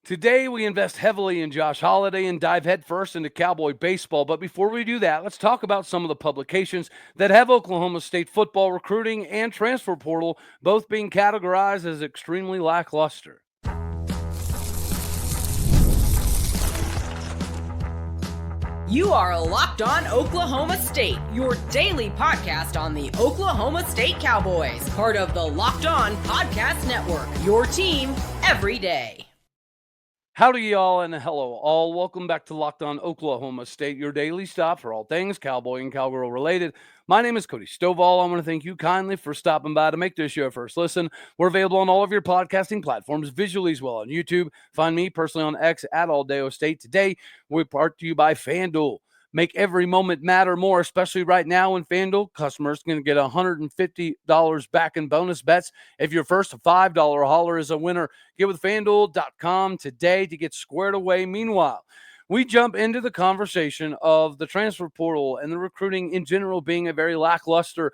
Today, we invest heavily in Josh Holliday and dive headfirst into Cowboy baseball. But before we do that, let's talk about some of the publications that have Oklahoma State football recruiting and transfer portal both being categorized as extremely lackluster. You are Locked On Oklahoma State, your daily podcast on the Oklahoma State Cowboys, part of the Locked On Podcast Network, your team every day. Howdy, y'all, and hello, all. Welcome back to Locked On Oklahoma State, your daily stop for all things Cowboy and Cowgirl related. My name is Cody Stovall. I want to thank you kindly for stopping by to make this your first listen. We're available on all of your podcasting platforms, visually as well on YouTube. Find me personally on X at Alldeo State. Today, we're brought to you by FanDuel. Make every moment matter more, especially right now in FanDuel. Customers can get $150 back in bonus bets if your first $5 hauler is a winner. Get with FanDuel.com today to get squared away. Meanwhile, we jump into the conversation of the transfer portal and the recruiting in general being a very lackluster.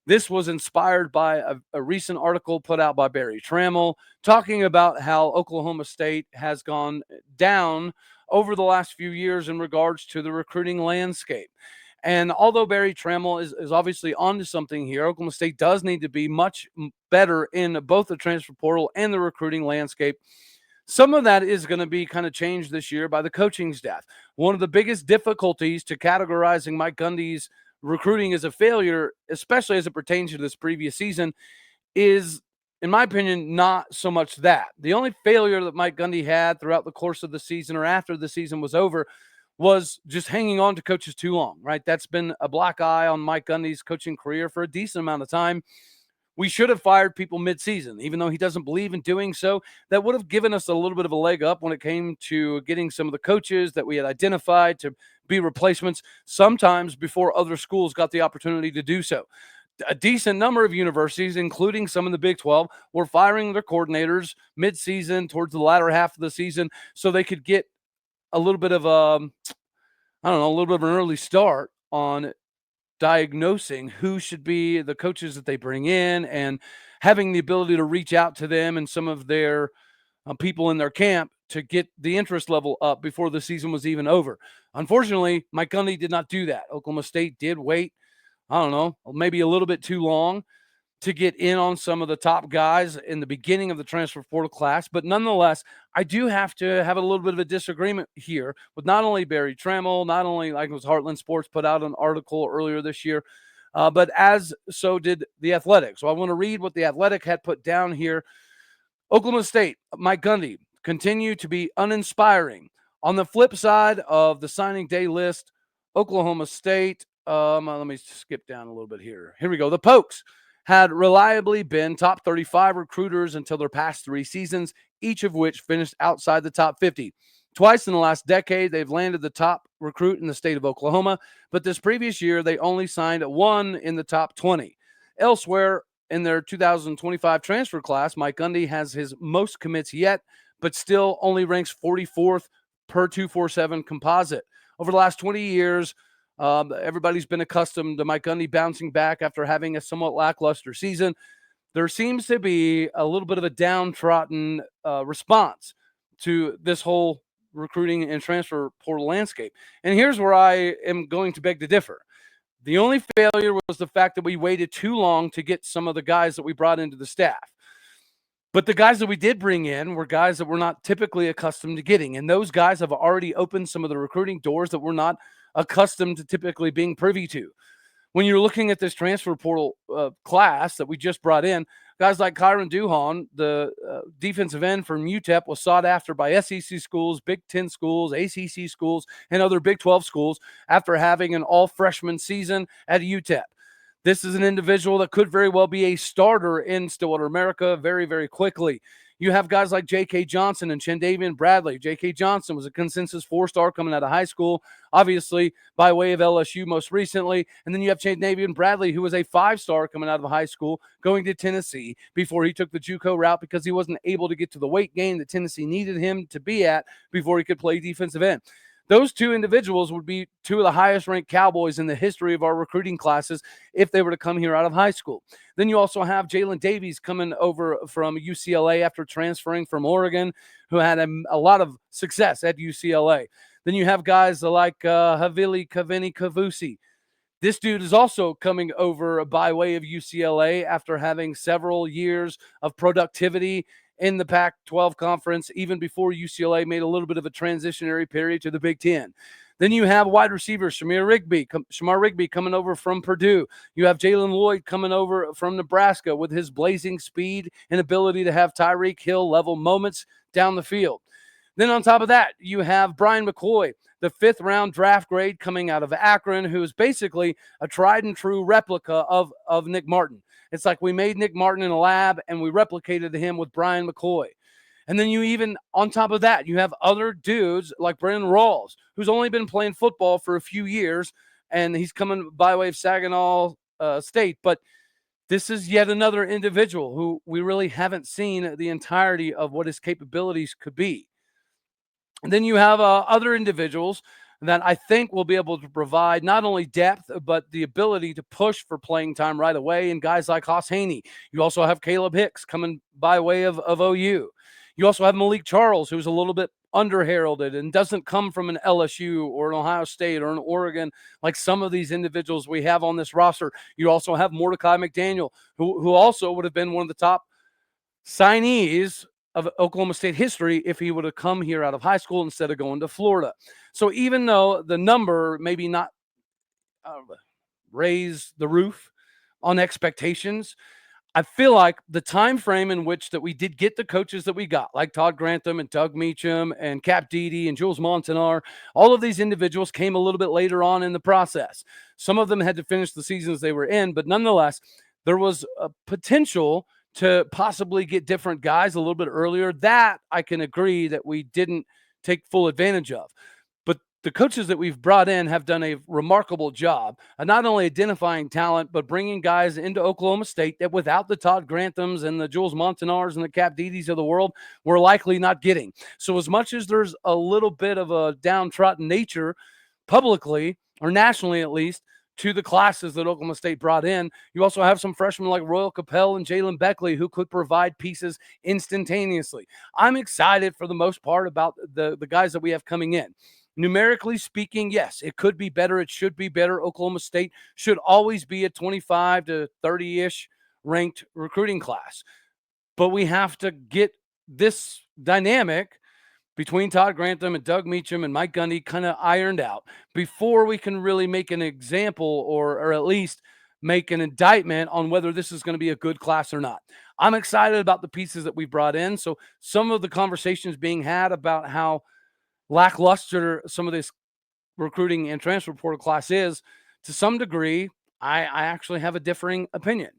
This was inspired by a recent article put out by Barry Trammell talking about how Oklahoma State has gone down over the last few years in regards to the recruiting landscape. And although Barry Trammell is obviously onto something here, Oklahoma State does need to be much better in both the transfer portal and the recruiting landscape. Some of that is going to be kind of changed this year by the coaching staff. One of the biggest difficulties to categorizing Mike Gundy's recruiting as a failure, especially as it pertains to this previous season, is, in my opinion, not so much that. The only failure that Mike Gundy had throughout the course of the season or after the season was over was just hanging on to coaches too long, right? That's been a black eye on Mike Gundy's coaching career for a decent amount of time. We should have fired people midseason, even though he doesn't believe in doing so. That would have given us a little bit of a leg up when it came to getting some of the coaches that we had identified to be replacements, sometimes before other schools got the opportunity to do so. A decent number of universities, including some in the Big 12, were firing their coordinators midseason towards the latter half of the season so they could get a little bit of a little bit of an early start on diagnosing who should be the coaches that they bring in and having the ability to reach out to them and some of their people in their camp to get the interest level up before the season was even over. Unfortunately, Mike Gundy did not do that. Oklahoma State did wait, maybe a little bit too long to get in on some of the top guys in the beginning of the transfer portal class. But nonetheless, I do have to have a little bit of a disagreement here with not only Barry Trammell, not only like it was Heartland Sports put out an article earlier this year, but as so did The Athletic. So I want to read what The Athletic had put down here. Oklahoma State, Mike Gundy, continue to be uninspiring. On the flip side of the signing day list, Oklahoma State, let me skip down a little bit here. Here we go. The Pokes had reliably been top 35 recruiters until their past 3 seasons, each of which finished outside the top 50. Twice in the last decade, they've landed the top recruit in the state of Oklahoma, but this previous year, they only signed 1 in the top 20. Elsewhere in their 2025 transfer class, Mike Gundy has his most commits yet, but still only ranks 44th per 247 composite. Over the last 20 years, everybody's been accustomed to Mike Gundy bouncing back after having a somewhat lackluster season. There seems to be a little bit of a downtrodden response to this whole recruiting and transfer portal landscape. And here's where I am going to beg to differ. The only failure was the fact that we waited too long to get some of the guys that we brought into the staff. But the guys that we did bring in were guys that we're not typically accustomed to getting. And those guys have already opened some of the recruiting doors that we're not accustomed to typically being privy to. When you're looking at this transfer portal class that we just brought in, guys like Kyron Duhon, the defensive end from UTEP, was sought after by SEC schools, Big Ten schools, ACC schools, and other Big 12 schools after having an all-freshman season at UTEP. This is an individual that could very well be a starter in Stillwater America very, very quickly. You have guys like J.K. Johnson and Chendavian Bradley. J.K. Johnson was a consensus 4-star coming out of high school, obviously by way of LSU most recently. And then you have Chendavian Bradley, who was a 5-star coming out of high school, going to Tennessee before he took the JUCO route because he wasn't able to get to the weight gain that Tennessee needed him to be at before he could play defensive end. Those two individuals would be two of the highest ranked Cowboys in the history of our recruiting classes if they were to come here out of high school. Then you also have Jalen Davies coming over from UCLA after transferring from Oregon, who had a lot of success at UCLA. Then you have guys like Havili Kavini Kavusi. This dude is also coming over by way of UCLA after having several years of productivity in the Pac 12 conference, even before UCLA made a little bit of a transitionary period to the Big Ten. Then you have wide receiver Shamar Rigby coming over from Purdue. You have Jalen Lloyd coming over from Nebraska with his blazing speed and ability to have Tyreek Hill level moments down the field. Then on top of that, you have Brian McCoy, the 5th-round draft grade coming out of Akron, who is basically a tried and true replica of Nick Martin. It's like we made Nick Martin in a lab and we replicated him with Brian McCoy. And then you even, on top of that, you have other dudes like Brandon Rawls, who's only been playing football for a few years, and he's coming by way of Saginaw State. But this is yet another individual who we really haven't seen the entirety of what his capabilities could be. And then you have other individuals that I think will be able to provide not only depth, but the ability to push for playing time right away. And guys like Haas Haney. You also have Caleb Hicks coming by way of OU. You also have Malik Charles, who's a little bit underheralded and doesn't come from an LSU or an Ohio State or an Oregon like some of these individuals we have on this roster. You also have Mordecai McDaniel, who also would have been one of the top signees of Oklahoma State history if he would have come here out of high school instead of going to Florida. So even though the number maybe not raise the roof on expectations, I feel like the time frame in which that we did get the coaches that we got, like Todd Grantham and Doug Meacham and Cap Deedy and Jules Montanar, all of these individuals came a little bit later on in the process. Some of them had to finish the seasons they were in, but nonetheless, there was a potential to possibly get different guys a little bit earlier. That I can agree that we didn't take full advantage of. But the coaches that we've brought in have done a remarkable job of not only identifying talent, but bringing guys into Oklahoma State that without the Todd Granthams and the Jules Montanars and the Cap Deedys of the world, we're likely not getting. So as much as there's a little bit of a downtrodden nature publicly or nationally at least, to the classes that Oklahoma State brought in, you also have some freshmen like Royal Capel and Jalen Beckley who could provide pieces instantaneously. I'm excited for the most part about the guys that we have coming in. Numerically speaking, yes, it could be better. It should be better. Oklahoma State should always be a 25 to 30-ish ranked recruiting class. But we have to get this dynamic between Todd Grantham and Doug Meacham and Mike Gundy kind of ironed out before we can really make an example or at least make an indictment on whether this is going to be a good class or not. I'm excited about the pieces that we brought in. So some of the conversations being had about how lackluster some of this recruiting and transfer portal class is, to some degree, I actually have a differing opinion.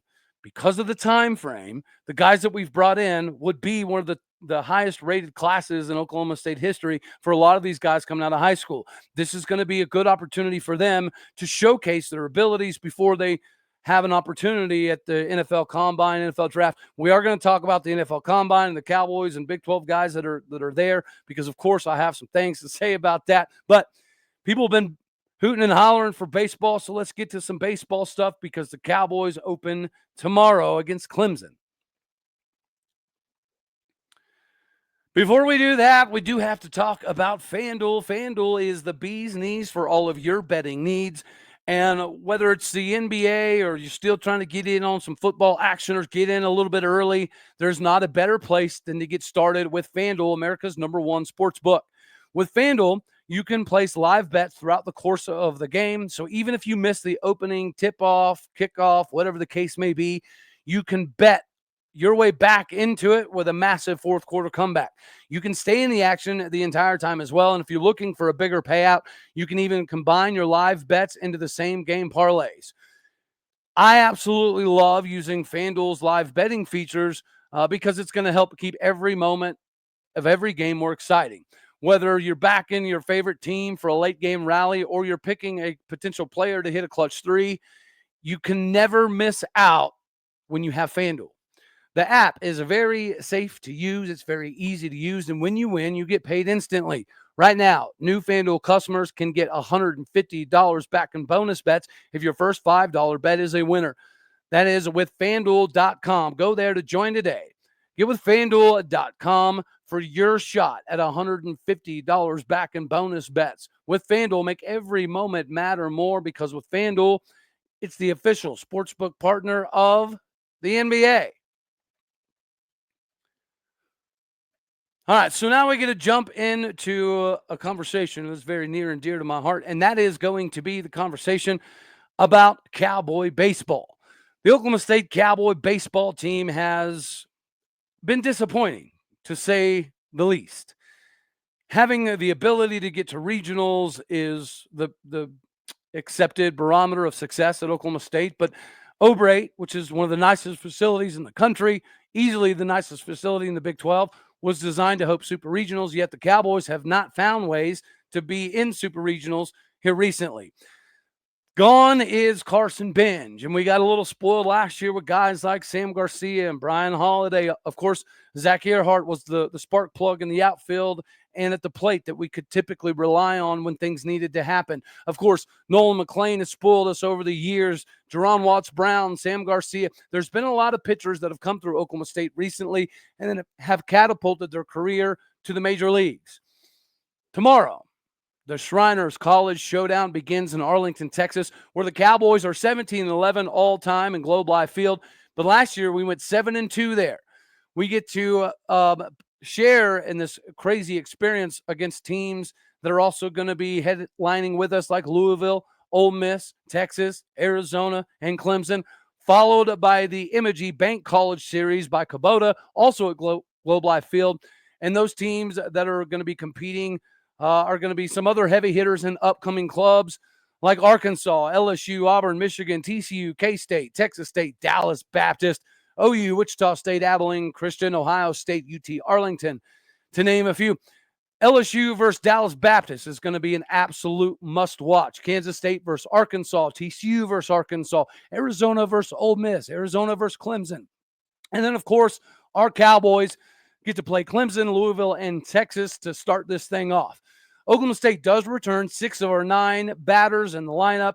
Because of the time frame, the guys that we've brought in would be one of the highest rated classes in Oklahoma State history for a lot of these guys coming out of high school. This is going to be a good opportunity for them to showcase their abilities before they have an opportunity at the NFL Combine, NFL Draft. We are going to talk about the NFL Combine and the Cowboys and Big 12 guys that are there because, of course, I have some things to say about that. But people have been hooting and hollering for baseball, so let's get to some baseball stuff because the Cowboys open tomorrow against Clemson. Before we do that, we do have to talk about FanDuel. FanDuel is the bee's knees for all of your betting needs. And whether it's the NBA or you're still trying to get in on some football action or get in a little bit early, there's not a better place than to get started with FanDuel, America's #1 sports book. With FanDuel, you can place live bets throughout the course of the game. So even if you miss the opening, tip-off, kickoff, whatever the case may be, you can bet your way back into it with a massive fourth quarter comeback. You can stay in the action the entire time as well. And if you're looking for a bigger payout, you can even combine your live bets into the same game parlays. I absolutely love using FanDuel's live betting features because it's going to help keep every moment of every game more exciting. Whether you're backing your favorite team for a late game rally or you're picking a potential player to hit a clutch three, you can never miss out when you have FanDuel. The app is very safe to use. It's very easy to use. And when you win, you get paid instantly. Right now, new FanDuel customers can get $150 back in bonus bets if your first $5 bet is a winner. That is with FanDuel.com. Go there to join today. Get with FanDuel.com for your shot at $150 back in bonus bets. With FanDuel, make every moment matter more, because with FanDuel, it's the official sportsbook partner of the NBA. All right, so now we get to jump into a conversation that's very near and dear to my heart, and that is going to be the conversation about Cowboy baseball. The Oklahoma State Cowboy baseball team has been disappointing, to say the least. Having the ability to get to regionals is the accepted barometer of success at Oklahoma State, but Obrate, which is one of the nicest facilities in the country, easily the nicest facility in the Big 12, was designed to host super regionals, yet the Cowboys have not found ways to be in super regionals here recently. Gone is Carson Benj, and we got a little spoiled last year with guys like Sam Garcia and Brian Holliday. Of course, Zach Earhart was the spark plug in the outfield and at the plate that we could typically rely on when things needed to happen. Of course, Nolan McClain has spoiled us over the years. Jerron Watts-Brown, Sam Garcia. There's been a lot of pitchers that have come through Oklahoma State recently and then have catapulted their career to the major leagues. Tomorrow, the Shriners College Showdown begins in Arlington, Texas, where the Cowboys are 17-11 all-time in Globe Life Field. But last year, we went 7-2 there. We get to share in this crazy experience against teams that are also going to be headlining with us, like Louisville, Ole Miss, Texas, Arizona, and Clemson, followed by the Imogene Bank College Series by Kubota, also at Globe Life Field. And those teams that are going to be competing are going to be some other heavy hitters in upcoming clubs like Arkansas, LSU, Auburn, Michigan, TCU, K-State, Texas State, Dallas Baptist, OU, Wichita State, Abilene Christian, Ohio State, UT Arlington, to name a few. LSU versus Dallas Baptist is going to be an absolute must-watch. Kansas State versus Arkansas, TCU versus Arkansas, Arizona versus Ole Miss, Arizona versus Clemson. And then, of course, our Cowboys get to play Clemson, Louisville, and Texas to start this thing off. Oklahoma State does return 6 of our 9 batters in the lineup.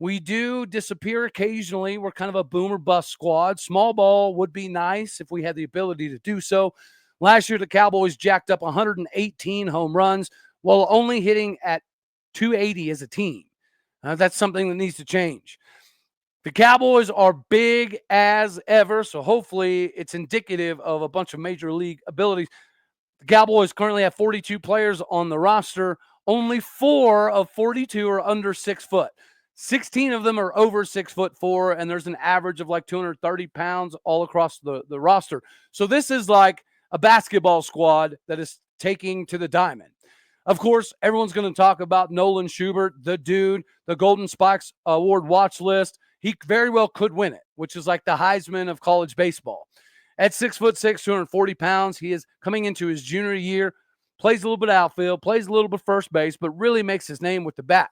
We do disappear occasionally. We're kind of a boom or bust squad. Small ball would be nice if we had the ability to do so. Last year, the Cowboys jacked up 118 home runs while only hitting at 280 as a team. That's something that needs to change. The Cowboys are big as ever, so hopefully it's indicative of a bunch of major league abilities. The Cowboys currently have 42 players on the roster. Only 4 of 42 are under 6 foot. 16 of them are over 6'4", and there's an average of like 230 pounds all across the roster. So this is like a basketball squad that is taking to the diamond. Of course, everyone's going to talk about Nolan Shubart, the dude, the Golden Spikes Award watch list. He very well could win it, which is like the Heisman of college baseball. At 6'6", 240 pounds, he is coming into his junior year, plays a little bit outfield, plays a little bit first base, but really makes his name with the bat.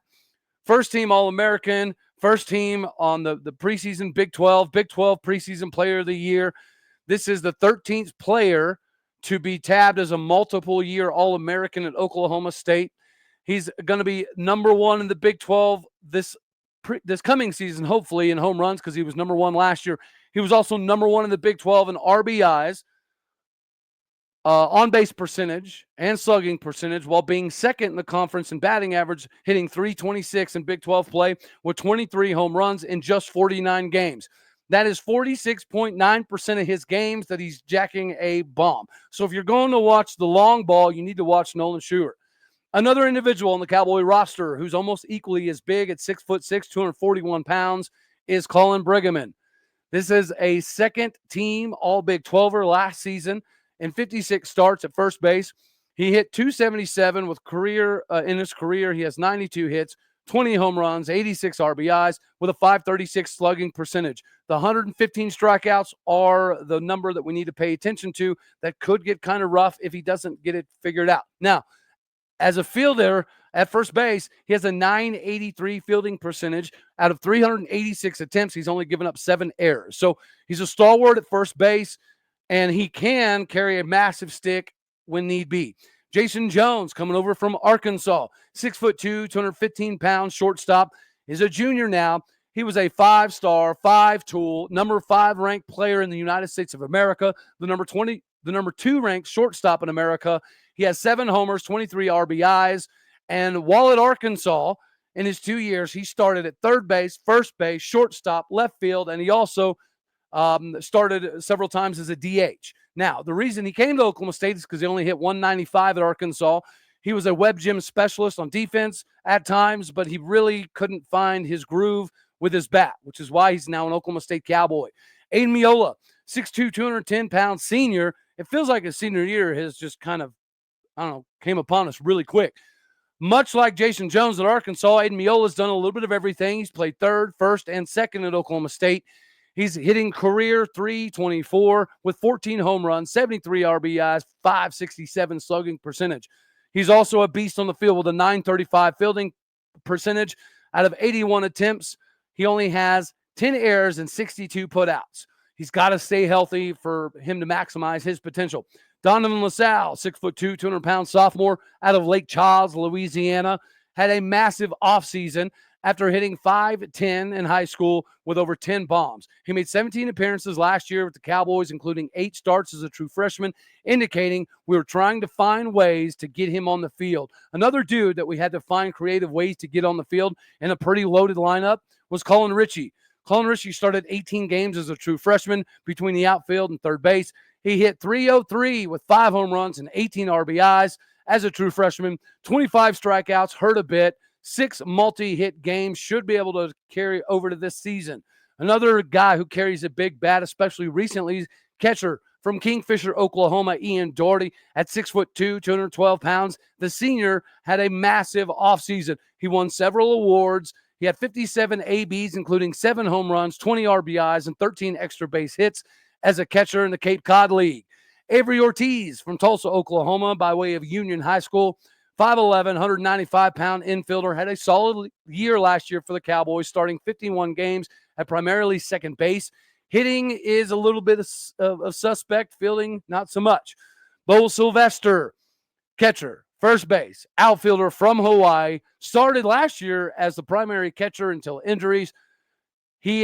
First team All-American, first team on the preseason Big 12 preseason player of the year. This is the 13th player to be tabbed as a multiple-year All-American at Oklahoma State. He's going to be number 1 in the Big 12 this coming season, hopefully, in home runs, because he was number 1 last year. He was also number 1 in the Big 12 in RBIs, on-base percentage, and slugging percentage, while being second in the conference in batting average, hitting .326 in Big 12 play with 23 home runs in just 49 games. That is 46.9% of his games that he's jacking a bomb. So if you're going to watch the long ball, you need to watch Nolan Shubart. Another individual on the Cowboy roster who's almost equally as big at 6'6", 241 pounds is Colin Brigham. This is a second-team All-Big 12er last season and 56 starts at first base. He hit .277 with in his career. He has 92 hits, 20 home runs, 86 RBIs with a .536 slugging percentage. The 115 strikeouts are the number that we need to pay attention to. That could get kind of rough if he doesn't get it figured out. Now, as a fielder at first base, he has a .983 fielding percentage. Out of 386 attempts, he's only given up 7 errors. So he's a stalwart at first base, and he can carry a massive stick when need be. Jason Jones coming over from Arkansas, 6'2", 215 pounds, shortstop, is a junior now. He was a 5-star, 5-tool, number 5 ranked player in the United States of America, the number 2 ranked shortstop in America. He has 7 homers, 23 RBIs. And while at Arkansas, in his 2 years, he started at third base, first base, shortstop, left field, and he also started several times as a DH. Now, the reason he came to Oklahoma State is because he only hit 195 at Arkansas. He was a web gym specialist on defense at times, but he really couldn't find his groove with his bat, which is why he's now an Oklahoma State Cowboy. Aiden Miola, 6'2", 210-pound senior. It feels like his senior year has just kind of, came upon us really quick. Much like Jason Jones at Arkansas, Aiden Miola's done a little bit of everything. He's played third, first, and second at Oklahoma State. He's hitting career .324 with 14 home runs, 73 RBIs, .567 slugging percentage. He's also a beast on the field with a .935 fielding percentage. Out of 81 attempts, he only has 10 errors and 62 putouts. He's got to stay healthy for him to maximize his potential. Donovan LaSalle, 6'2", 200-pound sophomore out of Lake Charles, Louisiana, had a massive offseason after hitting .510 in high school with over 10 bombs. He made 17 appearances last year with the Cowboys, including 8 starts as a true freshman, indicating we were trying to find ways to get him on the field. Another dude that we had to find creative ways to get on the field in a pretty loaded lineup was Colin Ritchie. Colin Ritchie started 18 games as a true freshman between the outfield and third base. He hit .303 with 5 home runs and 18 RBIs as a true freshman, 25 strikeouts, hurt a bit, 6 multi-hit games, should be able to carry over to this season. Another guy who carries a big bat, especially recently, catcher from Kingfisher, Oklahoma, Ian Doherty at 6'2", 212 pounds. The senior had a massive offseason. He won several awards. He had 57 ABs, including 7 home runs, 20 RBIs, and 13 extra base hits as a catcher in the Cape Cod League. Avery Ortiz from Tulsa, Oklahoma, by way of Union High School, 5'11", 195-pound infielder, had a solid year last year for the Cowboys, starting 51 games at primarily second base. Hitting is a little bit of suspect, fielding not so much. Bo Sylvester, catcher, first base, outfielder from Hawaii, started last year as the primary catcher until injuries. He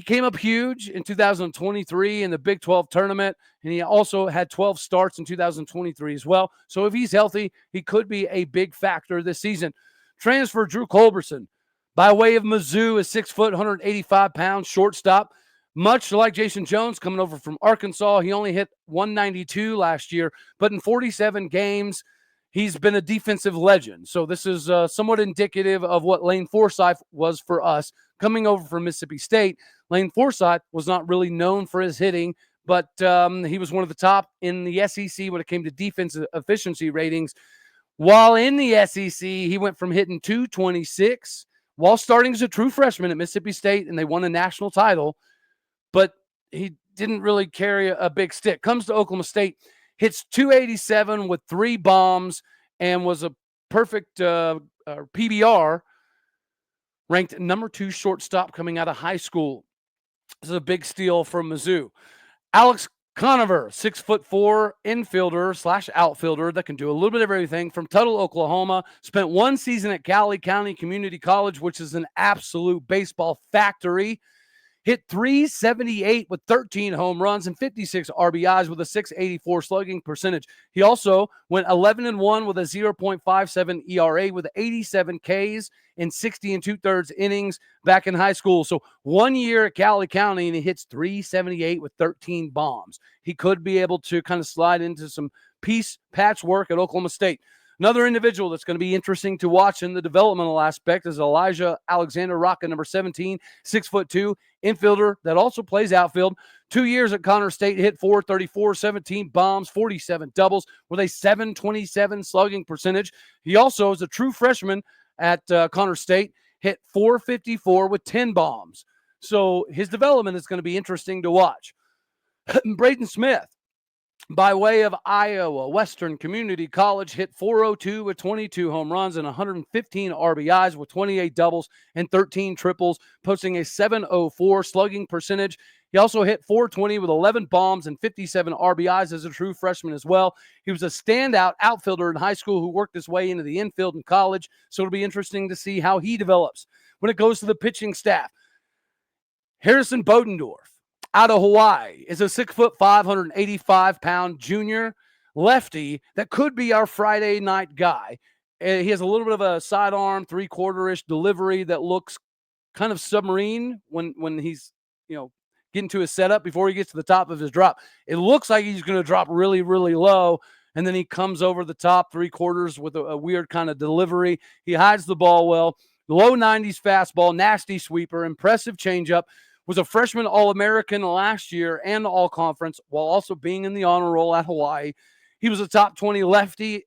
came up huge in 2023 in the Big 12 tournament, and he also had 12 starts in 2023 as well. So if he's healthy, he could be a big factor this season. Transfer Drew Culberson, by way of Mizzou, is 6 foot, 185 pounds, shortstop. Much like Jason Jones coming over from Arkansas, he only hit 192 last year, but in 47 games, he's been a defensive legend. So this is somewhat indicative of what Lane Forsythe was for us. Coming over from Mississippi State, Lane Forsythe was not really known for his hitting, but he was one of the top in the SEC when it came to defensive efficiency ratings. While in the SEC, he went from hitting .226 while starting as a true freshman at Mississippi State, and they won a national title, but he didn't really carry a big stick. Comes to Oklahoma State, hits .287 with 3 bombs, and was a perfect PBR, ranked number 2 shortstop coming out of high school. This is a big steal from Mizzou. Alex Conover, 6'4" infielder / outfielder that can do a little bit of everything, from Tuttle, Oklahoma. Spent 1 season at Cowley County Community College, which is an absolute baseball factory. Hit .378 with 13 home runs and 56 RBIs with a .684 slugging percentage. He also went 11-1 with a 0.57 ERA with 87 Ks in 60 2/3 innings back in high school. So 1 year at Cowley County, and he hits .378 with 13 bombs. He could be able to kind of slide into some patchwork at Oklahoma State. Another individual that's going to be interesting to watch in the developmental aspect is Elijah Alexander Rocca, number 17, 6'2", infielder that also plays outfield. 2 years at Connor State, hit .434, 17 bombs, 47 doubles with a .727 slugging percentage. He also is a true freshman at Connor State, hit .454 with 10 bombs. So his development is going to be interesting to watch. Braden Smith, By way of Iowa, Western Community College hit .402 with 22 home runs and 115 RBIs with 28 doubles and 13 triples, posting a .704 slugging percentage. He also hit .420 with 11 bombs and 57 RBIs as a true freshman as well. He was a standout outfielder in high school who worked his way into the infield in college, so it'll be interesting to see how he develops. When it goes to the pitching staff, Harrison Bodendorf out of Hawaii is a 6'5", 185-pound junior lefty that could be our Friday night guy. He has a little bit of a sidearm, three-quarter-ish delivery that looks kind of submarine when he's, getting to his setup before he gets to the top of his drop. It looks like he's going to drop really, really low, and then he comes over the top three-quarters with a weird kind of delivery. He hides the ball well. Low 90s fastball, nasty sweeper, impressive changeup. Was a freshman All-American last year and All-Conference while also being in the honor roll at Hawaii. He was a top 20 lefty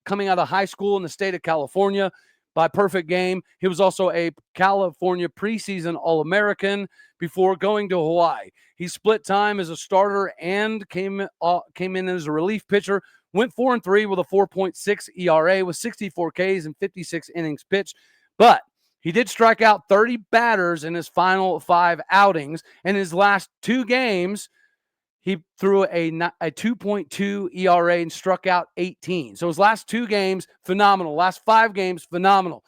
coming out of high school in the state of California by perfect game. He was also a California preseason All-American before going to Hawaii. He split time as a starter and came in as a relief pitcher. Went 4-3 with a 4.6 ERA with 64 Ks and 56 innings pitched. But he did strike out 30 batters in his final 5 outings. In his last 2 games, he threw a 2.2 ERA and struck out 18. So his last 2 games, phenomenal. Last 5 games, phenomenal.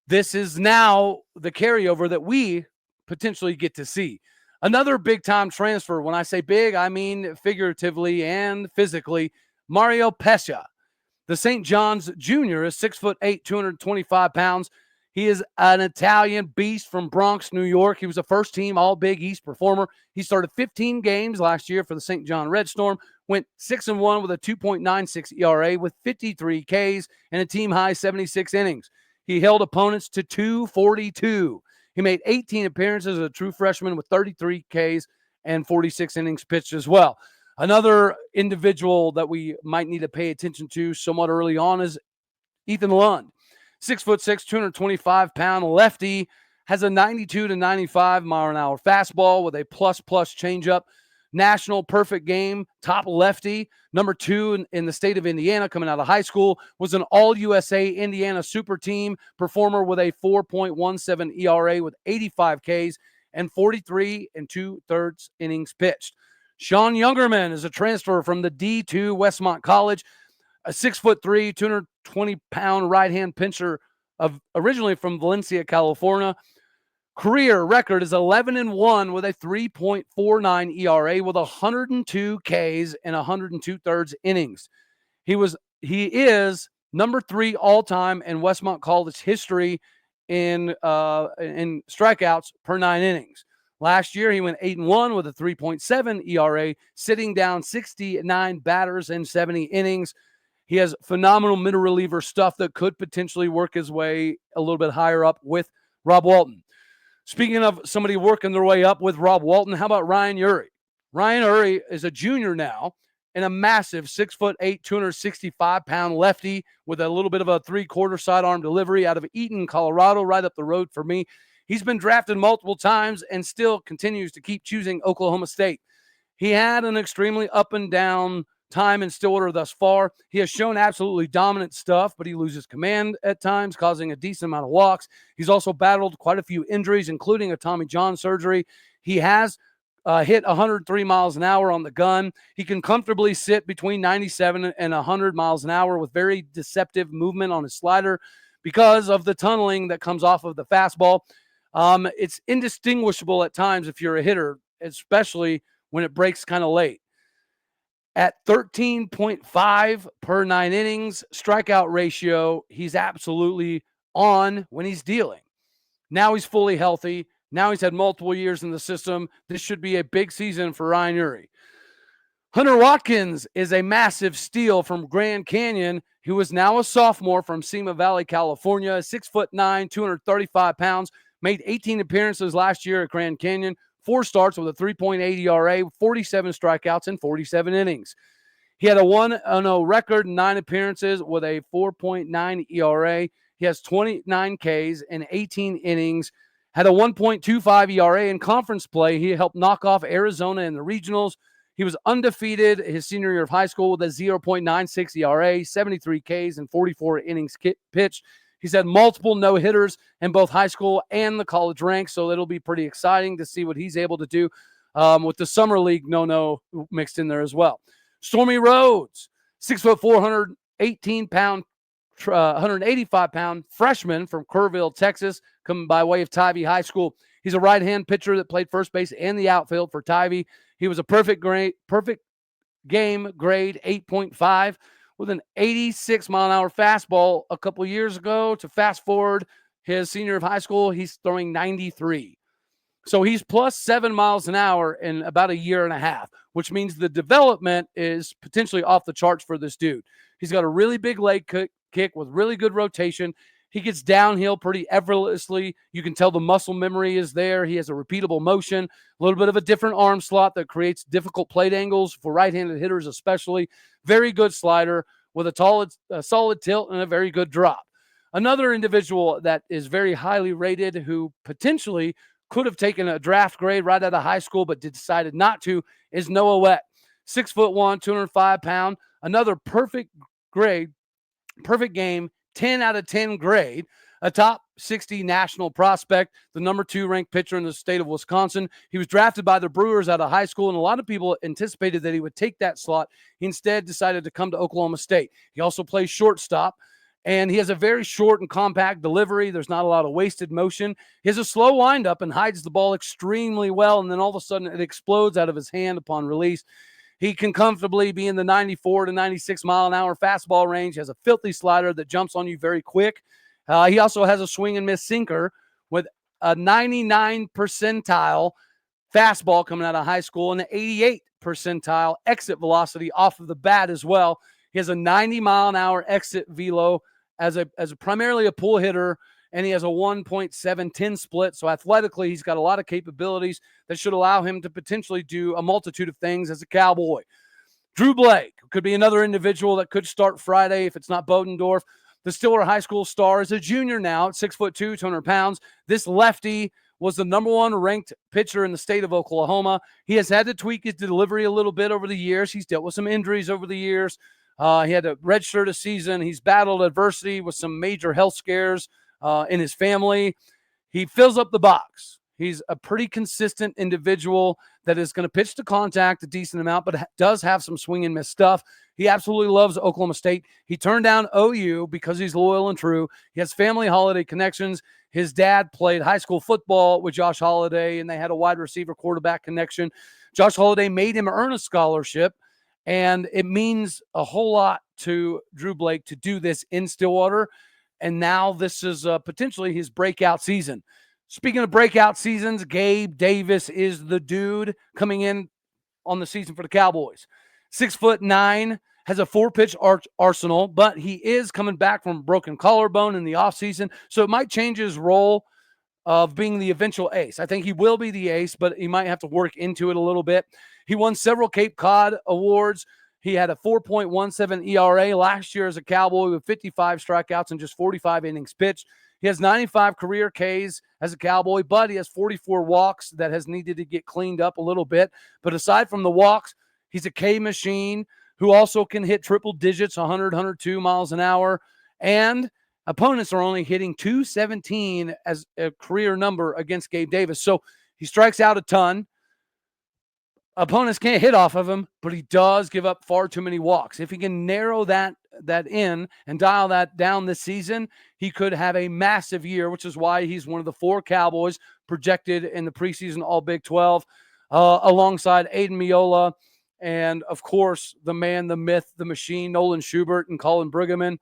This is now the carryover that we potentially get to see. Another big-time transfer. When I say big, I mean figuratively and physically. Mario Pescia. The St. John's Jr. is 6'8", 225 pounds. He is an Italian beast from Bronx, New York. He was a first-team All-Big East performer. He started 15 games last year for the St. John Red Storm, went 6-1 with a 2.96 ERA with 53 Ks and a team-high 76 innings. He held opponents to 242. He made 18 appearances as a true freshman with 33 Ks and 46 innings pitched as well. Another individual that we might need to pay attention to somewhat early on is Ethan Lund. 6'6", 225-pound lefty, has a 92 to 95 mile an hour fastball with a plus changeup. National perfect game, top lefty, number 2 in the state of Indiana coming out of high school, was an All-USA Indiana super team performer with a 4.17 ERA with 85 Ks and 43 2/3 innings pitched. Sean Youngerman is a transfer from the D2 Westmont College, a 6'3", 220-pound right-hand pitcher originally from Valencia, California. Career record is 11-1 with a 3.49 ERA with 102 Ks and 102/3 innings. He is number 3 all-time in Westmont College history in strikeouts per 9 innings. Last year, he went 8-1 with a 3.7 ERA, sitting down 69 batters in 70 innings. He has phenomenal middle reliever stuff that could potentially work his way a little bit higher up with Rob Walton. Speaking of somebody working their way up with Rob Walton, how about Ryan Urey? Ryan Urey is a junior now and a massive 6'8", 265-pound lefty with a little bit of a three-quarter sidearm delivery out of Eaton, Colorado, right up the road for me. He's been drafted multiple times and still continues to keep choosing Oklahoma State. He had an extremely up and down time in Stillwater thus far. He has shown absolutely dominant stuff, but he loses command at times, causing a decent amount of walks. He's also battled quite a few injuries, including a Tommy John surgery. He has hit 103 miles an hour on the gun. He can comfortably sit between 97 and 100 miles an hour with very deceptive movement on his slider because of the tunneling that comes off of the fastball. It's indistinguishable at times if you're a hitter, especially when it breaks kind of late. At 13.5 per 9 innings, strikeout ratio, he's absolutely on when he's dealing. Now he's fully healthy. Now he's had multiple years in the system. This should be a big season for Ryan Urey. Hunter Watkins is a massive steal from Grand Canyon, who is now a sophomore from Sema Valley, California, 6'9", 235 pounds, made 18 appearances last year at Grand Canyon, 4 starts with a 3.8 ERA, 47 strikeouts, and 47 innings. He had a 1-0 record, 9 appearances with a 4.9 ERA. He has 29 Ks and 18 innings, had a 1.25 ERA in conference play. He helped knock off Arizona in the regionals. He was undefeated his senior year of high school with a 0.96 ERA, 73 Ks, and 44 innings pitched. He's had multiple no-hitters in both high school and the college ranks, so it'll be pretty exciting to see what he's able to do with the summer league no mixed in there as well. Stormy Rhodes, 6'4", 118-pound, 185-pound freshman from Kerrville, Texas, coming by way of Tivy High School. He's a right-hand pitcher that played first base and the outfield for Tivy. He was a perfect game grade 8.5 with an 86-mile-an-hour fastball a couple years ago. To fast forward his senior of high school, he's throwing 93. So he's plus 7 miles an hour in about a year and a half, which means the development is potentially off the charts for this dude. He's got a really big leg kick with really good rotation. He gets downhill pretty effortlessly. You can tell the muscle memory is there. He has a repeatable motion, a little bit of a different arm slot that creates difficult plate angles for right-handed hitters especially. Very good slider with a solid tilt and a very good drop. Another individual that is very highly rated who potentially could have taken a draft grade right out of high school but decided not to is Noah Wett. 6'1", 205-pound. Another perfect grade, perfect game, 10 out of 10 grade, a top 60 national prospect, the number 2 ranked pitcher in the state of Wisconsin. He was drafted by the Brewers out of high school, and a lot of people anticipated that he would take that slot. He instead decided to come to Oklahoma State. He also plays shortstop, and he has a very short and compact delivery. There's not a lot of wasted motion. He has a slow windup and hides the ball extremely well, and then all of a sudden it explodes out of his hand upon release. He can comfortably be in the 94 to 96 mile an hour fastball range. He has a filthy slider that jumps on you very quick. He also has a swing and miss sinker with a 99 percentile fastball coming out of high school and an 88 percentile exit velocity off of the bat as well. He has a 90 mile an hour exit velo as a primarily a pull hitter, and he has a 1.710 split. So athletically, he's got a lot of capabilities that should allow him to potentially do a multitude of things as a Cowboy. Drew Blake could be another individual that could start Friday if it's not Bodendorf. The Stiller High School star is a junior now at 6'2", 200 pounds. This lefty was the number 1 ranked pitcher in the state of Oklahoma. He has had to tweak his delivery a little bit over the years. He's dealt with some injuries over the years. He had a redshirt a season. He's battled adversity with some major health scares in his family. He fills up the box. He's a pretty consistent individual that is going to pitch to contact a decent amount, but does have some swing and miss stuff. He absolutely loves Oklahoma State. He turned down OU because he's loyal and true. He has family Holliday connections. His dad played high school football with Josh Holliday, and they had a wide receiver quarterback connection. Josh Holliday made him earn a scholarship, and it means a whole lot to Drew Blake to do this in Stillwater. And now this is potentially his breakout season. Speaking of breakout seasons, Gabe Davis is the dude coming in on the season for the Cowboys. 6'9", has a 4-pitch arsenal, but he is coming back from broken collarbone in the offseason, so it might change his role of being the eventual ace. I think he will be the ace, but he might have to work into it a little bit. He won several Cape Cod awards. He had a 4.17 ERA last year as a Cowboy with 55 strikeouts and just 45 innings pitched. He has 95 career Ks as a Cowboy, but he has 44 walks that has needed to get cleaned up a little bit. But aside from the walks, he's a K machine who also can hit triple digits, 100, 102 miles an hour. And opponents are only hitting 217 as a career number against Gabe Davis. So he strikes out a ton. Opponents can't hit off of him, but he does give up far too many walks. If he can narrow that in and dial that down this season, he could have a massive year, which is why he's one of the 4 Cowboys projected in the preseason All Big 12, alongside Aiden Miola and, of course, the man, the myth, the machine, Nolan Shubart and Colin Bruggeman.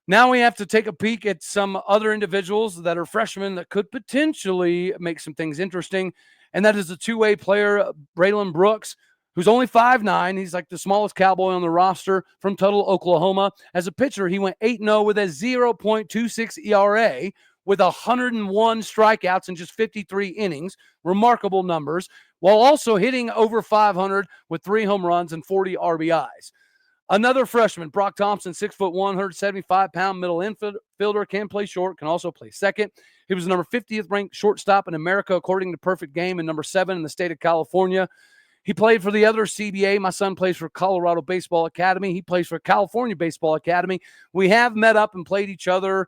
Now we have to take a peek at some other individuals that are freshmen that could potentially make some things interesting. And that is a 2-way player, Braylon Brooks, who's only 5'9". He's like the smallest Cowboy on the roster from Tuttle, Oklahoma. As a pitcher, he went 8-0 with a 0.26 ERA with 101 strikeouts in just 53 innings. Remarkable numbers, while also hitting over 500 with 3 home runs and 40 RBIs. Another freshman, Brock Thompson, 6'1", 175-pound middle infielder, can play short, can also play second. He was the number 50th ranked shortstop in America, according to Perfect Game, and number 7 in the state of California. He played for the other CBA. My son plays for Colorado Baseball Academy. He plays for California Baseball Academy. We have met up and played each other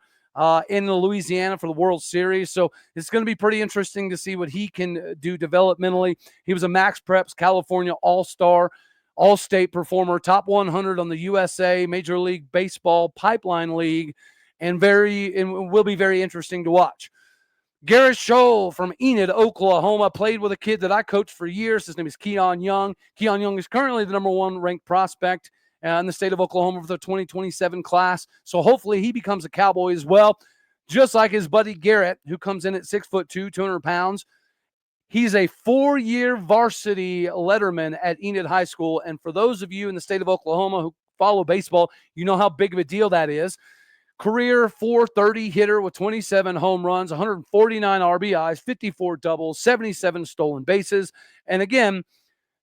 in Louisiana for the World Series. So it's going to be pretty interesting to see what he can do developmentally. He was a Max Preps California All-Star, All-State performer, top 100 on the USA Major League Baseball Pipeline League, and will be very interesting to watch. Garrett Scholl from Enid, Oklahoma, played with a kid that I coached for years. His name is Keon Young. Keon Young is currently the number 1 ranked prospect in the state of Oklahoma for the 2027 class. So hopefully he becomes a Cowboy as well, just like his buddy Garrett, who comes in at 6'2", 200 pounds. He's a 4-year varsity letterman at Enid High School. And for those of you in the state of Oklahoma who follow baseball, you know how big of a deal that is. Career .430 hitter with 27 home runs, 149 RBIs, 54 doubles, 77 stolen bases. And again,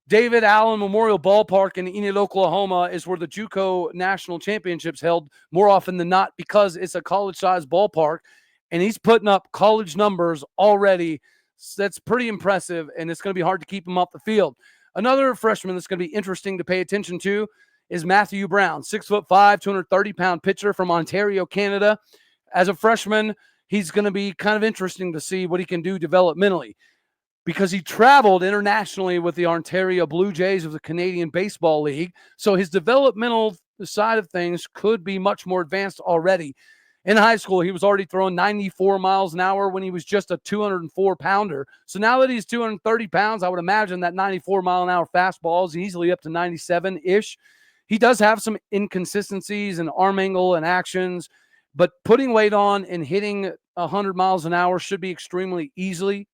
David Allen Memorial Ballpark in Enid, Oklahoma is where the JUCO National Championships held more often than not because it's a college-sized ballpark, and he's putting up college numbers already. That's pretty impressive, and it's going to be hard to keep him off the field. Another freshman that's going to be interesting to pay attention to is Matthew Brown, 6'5", 230-pound pitcher from Ontario, Canada. As a freshman, he's going to be kind of interesting to see what he can do developmentally because he traveled internationally with the Ontario Blue Jays of the Canadian Baseball League. So his developmental side of things could be much more advanced already. In high school, he was already throwing 94 miles an hour when he was just a 204-pounder. So now that he's 230 pounds, I would imagine that 94-mile-an-hour fastball is easily up to 97-ish. He does have some inconsistencies in arm angle and actions, but putting weight on and hitting 100 miles an hour should be extremely easily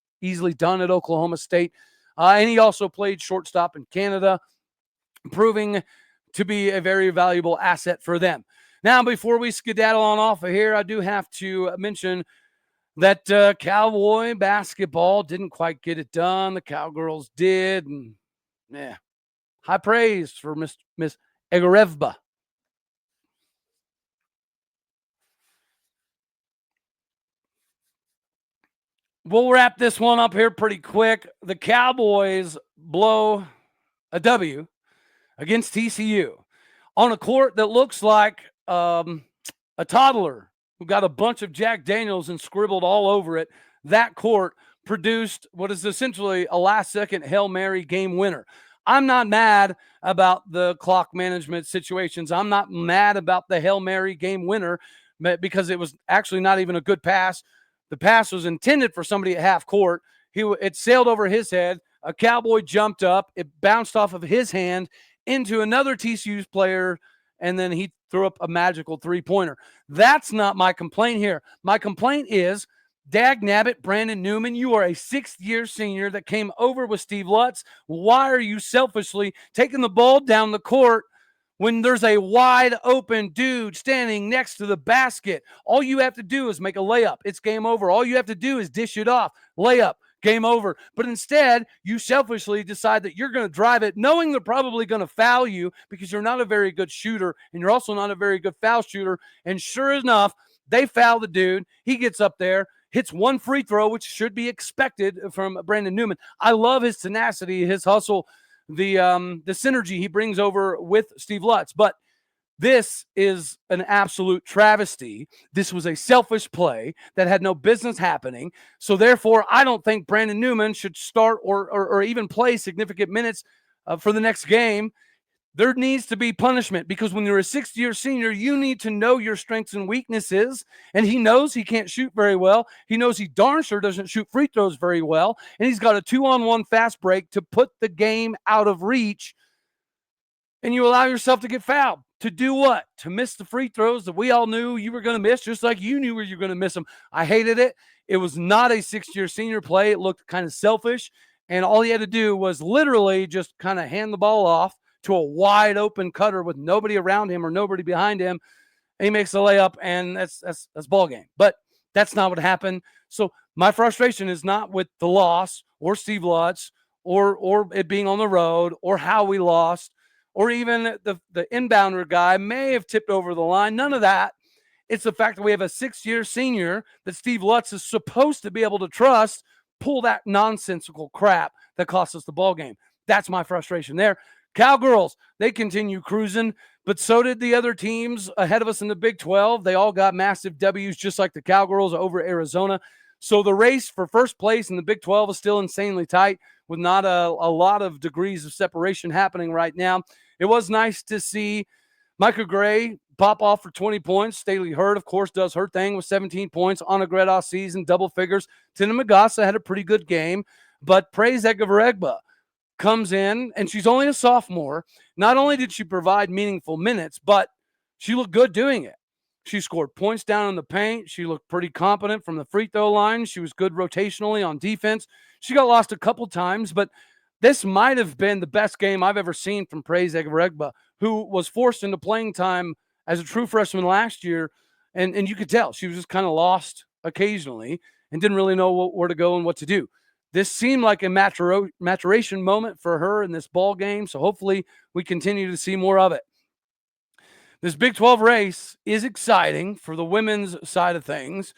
done at Oklahoma State. And he also played shortstop in Canada, proving to be a very valuable asset for them. Now, before we skedaddle on off of here, I do have to mention that Cowboy basketball didn't quite get it done. The Cowgirls did. And, high praise for Miss Egorevba. We'll wrap this one up here pretty quick. The Cowboys blow a W against TCU on a court that looks like a toddler who got a bunch of Jack Daniels and scribbled all over it. That court produced what is essentially a last-second Hail Mary game winner. I'm not mad about the clock management situations. I'm not mad about the Hail Mary game winner because it was actually not even a good pass. The pass was intended for somebody at half court. It sailed over his head. A Cowboy jumped up. It bounced off of his hand into another TCU player, and then he threw up a magical three-pointer. That's not my complaint here. My complaint is, dag nabbit, Brandon Newman, you are a sixth-year senior that came over with Steve Lutz. Why are you selfishly taking the ball down the court when there's a wide-open dude standing next to the basket? All you have to do is make a layup. It's game over. All you have to do is dish it off. Layup. Game over. But instead, you selfishly decide that you're going to drive it, knowing they're probably going to foul you because you're not a very good shooter, and you're also not a very good foul shooter. And sure enough, they foul the dude. He gets up there, hits one free throw, which should be expected from Brandon Newman. I love his tenacity, his hustle, the synergy he brings over with Steve Lutz. But this is an absolute travesty. This was a selfish play that had no business happening. So therefore, I don't think Brandon Newman should start or even play significant minutes for the next game. There needs to be punishment because when you're a sixth-year senior, you need to know your strengths and weaknesses. And he knows he can't shoot very well. He knows he darn sure doesn't shoot free throws very well. And he's got a 2-on-1 fast break to put the game out of reach. And you allow yourself to get fouled. To do what? To miss the free throws that we all knew you were going to miss, just like you knew you were going to miss them. I hated it. It was not a sixth-year senior play. It looked kind of selfish. And all he had to do was literally just kind of hand the ball off to a wide-open cutter with nobody around him or nobody behind him. And he makes the layup, and that's ball game. But that's not what happened. So my frustration is not with the loss or Steve Lutz or it being on the road or how we lost, or even the inbounder guy may have tipped over the line. None of that. It's the fact that we have a sixth-year senior that Steve Lutz is supposed to be able to trust pull that nonsensical crap that cost us the ball game. That's my frustration there. Cowgirls, they continue cruising, but so did the other teams ahead of us in the Big 12. They all got massive W's, just like the Cowgirls over Arizona. So the race for first place in the Big 12 is still insanely tight, with not a lot of degrees of separation happening right now. It was nice to see Micah Gray pop off for 20 points. Staley Hurd, of course, does her thing with 17 points on a Greta season, double figures. Tina Magassa had a pretty good game, but Praise Egaveregba comes in, and she's only a sophomore. Not only did she provide meaningful minutes, but she looked good doing it. She scored points down in the paint. She looked pretty competent from the free throw line. She was good rotationally on defense. She got lost a couple times, but this might have been the best game I've ever seen from Praise Egaveregba, who was forced into playing time as a true freshman last year. And you could tell she was just kind of lost occasionally and didn't really know where to go and what to do. This seemed like a maturation moment for her in this ball game, so hopefully we continue to see more of it. This Big 12 race is exciting for the women's side of things,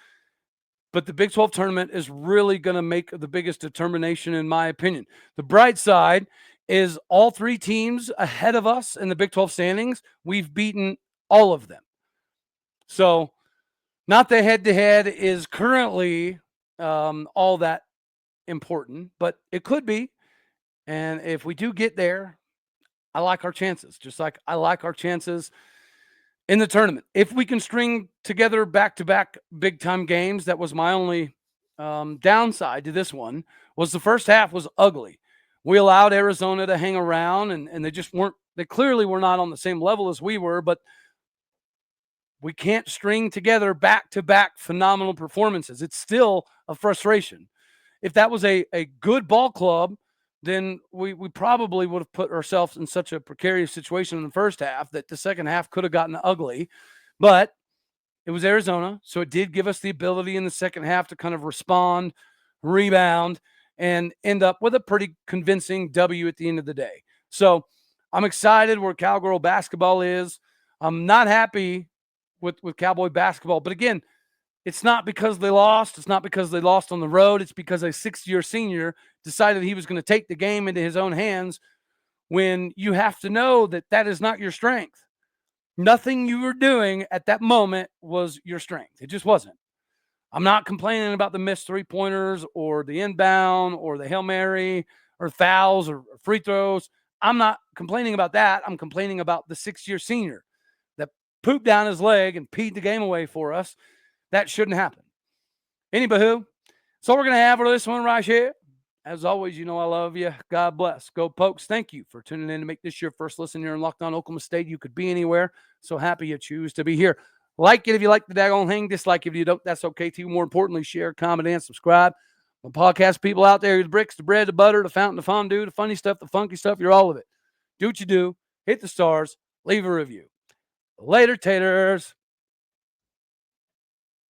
but the Big 12 tournament is really going to make the biggest determination, in my opinion. The bright side is all three teams ahead of us in the Big 12 standings. We've beaten all of them. So not the head-to-head is currently all that important, but it could be. And if we do get there, I like our chances, just like I like our chances in the tournament. If we can string together back-to-back big-time games, that was my only downside to this one, was the first half was ugly. We allowed Arizona to hang around, and they just weren't, they clearly were not on the same level as we were, but we can't string together back-to-back phenomenal performances. It's still a frustration. If that was a good ball club, then we probably would have put ourselves in such a precarious situation in the first half that the second half could have gotten ugly. But it was Arizona, so it did give us the ability in the second half to kind of respond, rebound, and end up with a pretty convincing W at the end of the day. So I'm excited where Cowgirl basketball is. I'm not happy with Cowboy basketball. But again, it's not because they lost. It's not because they lost on the road. It's because a sixth-year senior decided he was going to take the game into his own hands, when you have to know that that is not your strength. Nothing you were doing at that moment was your strength. It just wasn't. I'm not complaining about the missed three-pointers or the inbound or the Hail Mary or fouls or free throws. I'm not complaining about that. I'm complaining about the sixth-year senior that pooped down his leg and peed the game away for us. That shouldn't happen. Anywho, so we're going to have for this one right here. As always, you know I love you. God bless. Go Pokes. Thank you for tuning in to make this your first listen here in Locked On Oklahoma State. You could be anywhere. So happy you choose to be here. Like it if you like the daggone thing. Dislike if you don't. That's okay too. More importantly, share, comment, and subscribe. My podcast people out there, the bricks, the bread, the butter, the fountain, the fondue, the funny stuff, the funky stuff. You're all of it. Do what you do. Hit the stars. Leave a review. Later, taters.